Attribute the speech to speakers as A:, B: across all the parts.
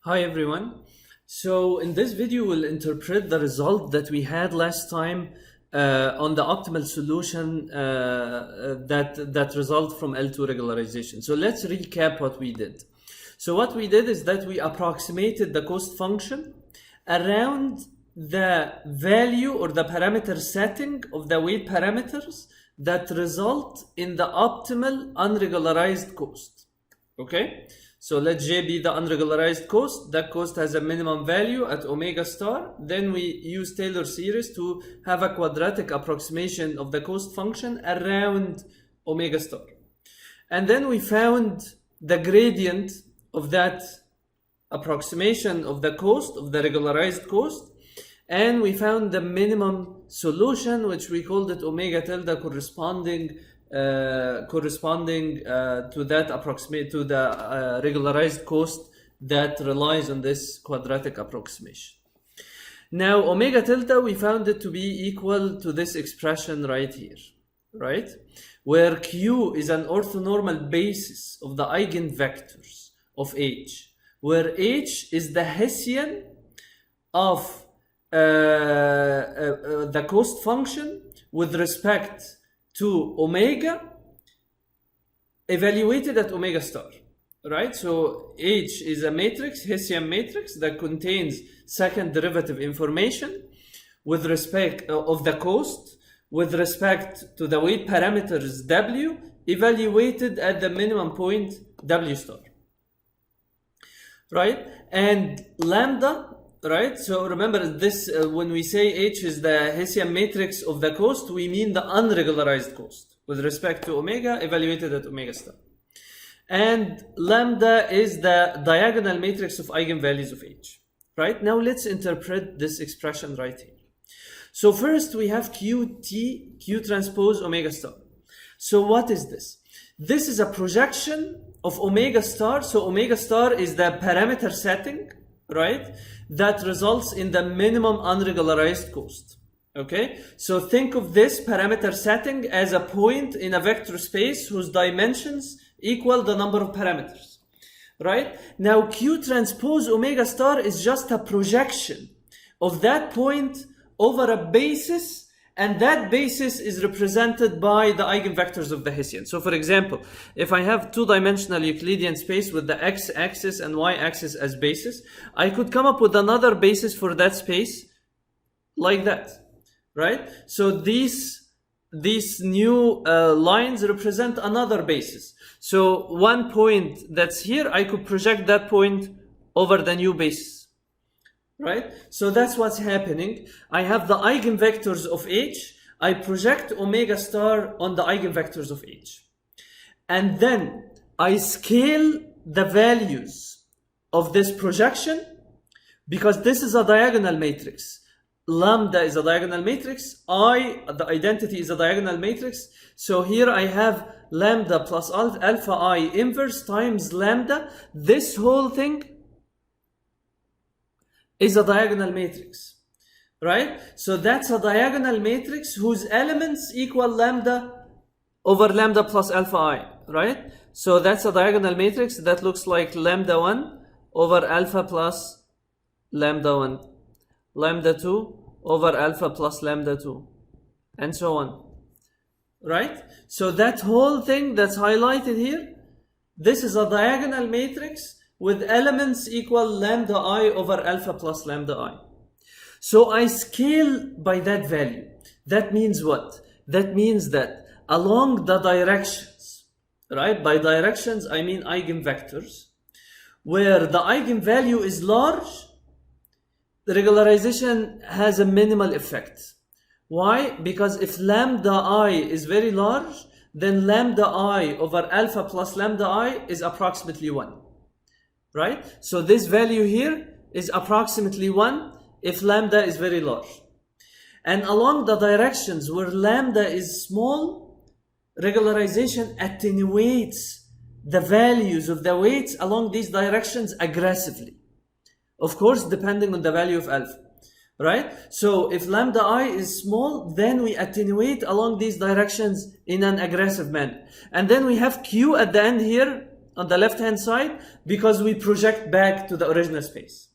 A: Hi everyone. So in this video we'll interpret the result that we had last time on the optimal solution that result from L2 regularization. So let's recap what we did. So what we did is that we approximated the cost function around the value or the parameter setting of the weight parameters that result in the optimal unregularized cost. Okay? So let J be the unregularized cost. That cost has a minimum value at omega star. Then we use Taylor series to have a quadratic approximation of the cost function around omega star. And then we found the gradient of that approximation of the cost, of the regularized cost. And we found the minimum solution, which we called it omega tilde corresponding to that approximate to the regularized cost that relies on this quadratic approximation. Now omega tilde we found it to be equal to this expression right here, right? Where Q is an orthonormal basis of the eigenvectors of H, where H is the Hessian of the cost function with respect to omega evaluated at omega star, right? So H is a matrix, Hessian matrix, that contains second derivative information with respect of the cost with respect to the weight parameters W evaluated at the minimum point W star, right? And lambda, right? So remember this, when we say H is the Hessian matrix of the cost, we mean the unregularized cost with respect to omega evaluated at omega star. And lambda is the diagonal matrix of eigenvalues of H, right? Now let's interpret this expression right here. So first we have QT, Q transpose omega star. So what is this? This is a projection of omega star. So omega star is the parameter setting, right, that results in the minimum unregularized cost. Okay, so think of this parameter setting as a point in a vector space whose dimensions equal the number of parameters, right? Now Q transpose omega star is just a projection of that point over a basis, and that basis is represented by the eigenvectors of the Hessian. So for example, if I have two-dimensional Euclidean space with the x-axis and y-axis as basis, I could come up with another basis for that space like that, right? So these new lines represent another basis. So one point that's here, I could project that point over the new basis. Right? So that's what's happening. I have the eigenvectors of H. I project omega star on the eigenvectors of H. And then I scale the values of this projection because this is a diagonal matrix. Lambda is a diagonal matrix. The identity is a diagonal matrix. So here I have lambda plus alpha I inverse times lambda. This whole thing is a diagonal matrix, right? So that's a diagonal matrix whose elements equal lambda over lambda plus alpha I, right? So that's a diagonal matrix that looks like lambda 1 over alpha plus lambda 1, lambda 2 over alpha plus lambda 2, and so on, right? So that whole thing that's highlighted here, this is a diagonal matrix with elements equal lambda I over alpha plus lambda I. So I scale by that value. That means what? That means that along the directions, right? By directions, I mean eigenvectors, where the eigenvalue is large, the regularization has a minimal effect. Why? Because if lambda I is very large, then lambda I over alpha plus lambda I is approximately 1. Right? So this value here is approximately 1 if lambda is very large. And along the directions where lambda is small, regularization attenuates the values of the weights along these directions aggressively. Of course, depending on the value of alpha. Right? So if lambda I is small, then we attenuate along these directions in an aggressive manner. And then we have Q at the end here on the left hand side because we project back to the original space.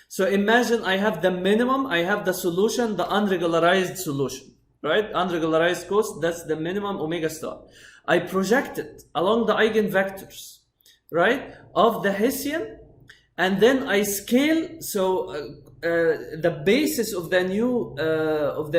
A: So imagine I have the minimum, I have the solution, the unregularized solution, right? Unregularized cost, that's the minimum omega star. I project it along the eigenvectors, right, of the Hessian, and then I scale. So the basis of the new of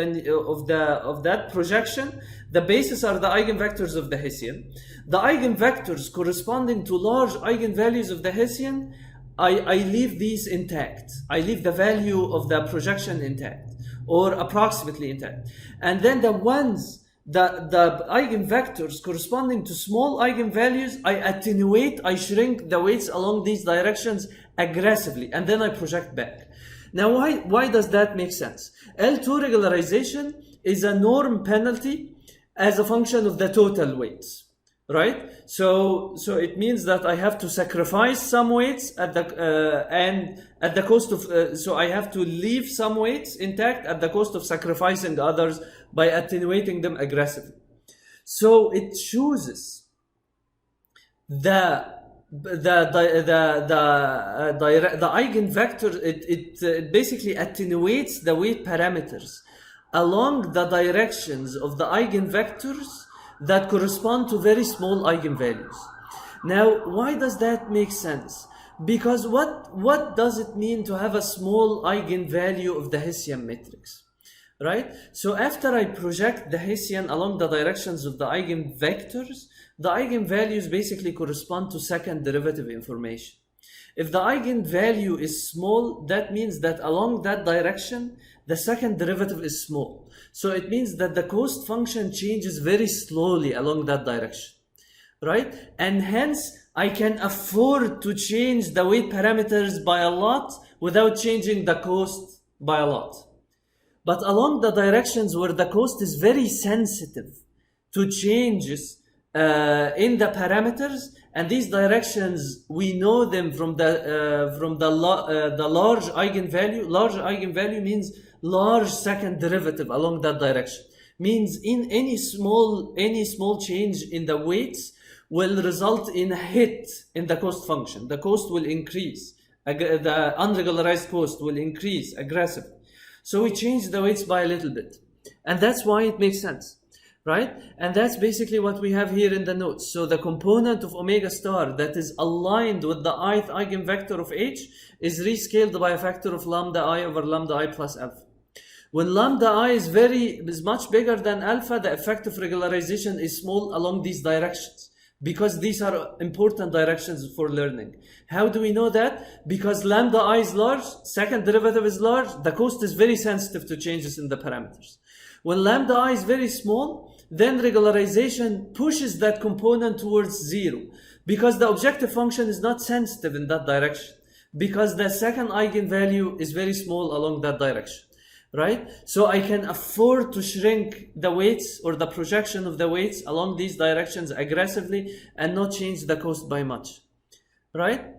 A: that projection, the basis are the eigenvectors of the Hessian. The eigenvectors corresponding to large eigenvalues of the Hessian, I leave these intact. I leave the value of the projection intact, or approximately intact. And then the ones, the eigenvectors corresponding to small eigenvalues, I attenuate, I shrink the weights along these directions aggressively, and then I project back. Now, why does that make sense? L2 regularization is a norm penalty as a function of the total weights, right? So it means that I have to sacrifice some weights at the and at the cost of so I have to leave some weights intact at the cost of sacrificing others by attenuating them aggressively. So it chooses the eigenvector. It basically attenuates the weight parameters along the directions of the eigenvectors that correspond to very small eigenvalues. Now, why does that make sense? Because what does it mean to have a small eigenvalue of the Hessian matrix, right? So after I project the Hessian along the directions of the eigenvectors, the eigenvalues basically correspond to second derivative information. If the eigenvalue is small, that means that along that direction, the second derivative is small. So it means that the cost function changes very slowly along that direction, right? And hence, I can afford to change the weight parameters by a lot without changing the cost by a lot. But along the directions where the cost is very sensitive to changes in the parameters, and these directions, we know them from the large eigenvalue. Large eigenvalue means large second derivative along that direction. Means in any small change in the weights will result in a hit in the cost function. The cost will increase. The unregularized cost will increase aggressively. So we change the weights by a little bit. And that's why it makes sense, right? And that's basically what we have here in the notes. So the component of omega star that is aligned with the ith eigenvector of H is rescaled by a factor of lambda I over lambda I plus alpha. When lambda I is much bigger than alpha, the effect of regularization is small along these directions, because these are important directions for learning. How do we know that? Because lambda I is large, second derivative is large, the cost is very sensitive to changes in the parameters. When lambda I is very small, then regularization pushes that component towards zero, because the objective function is not sensitive in that direction, because the second eigenvalue is very small along that direction, right? So I can afford to shrink the weights or the projection of the weights along these directions aggressively and not change the cost by much, right?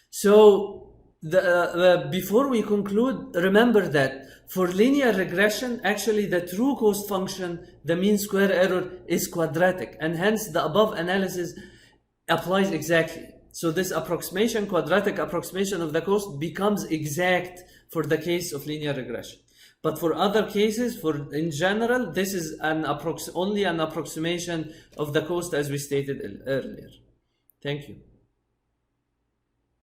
A: So before we conclude, remember that for linear regression, actually the true cost function, the mean square error, is quadratic, and hence the above analysis applies exactly. So this approximation, quadratic approximation of the cost, becomes exact for the case of linear regression. But for other cases, in general, this is only an approximation of the cost as we stated earlier. Thank you.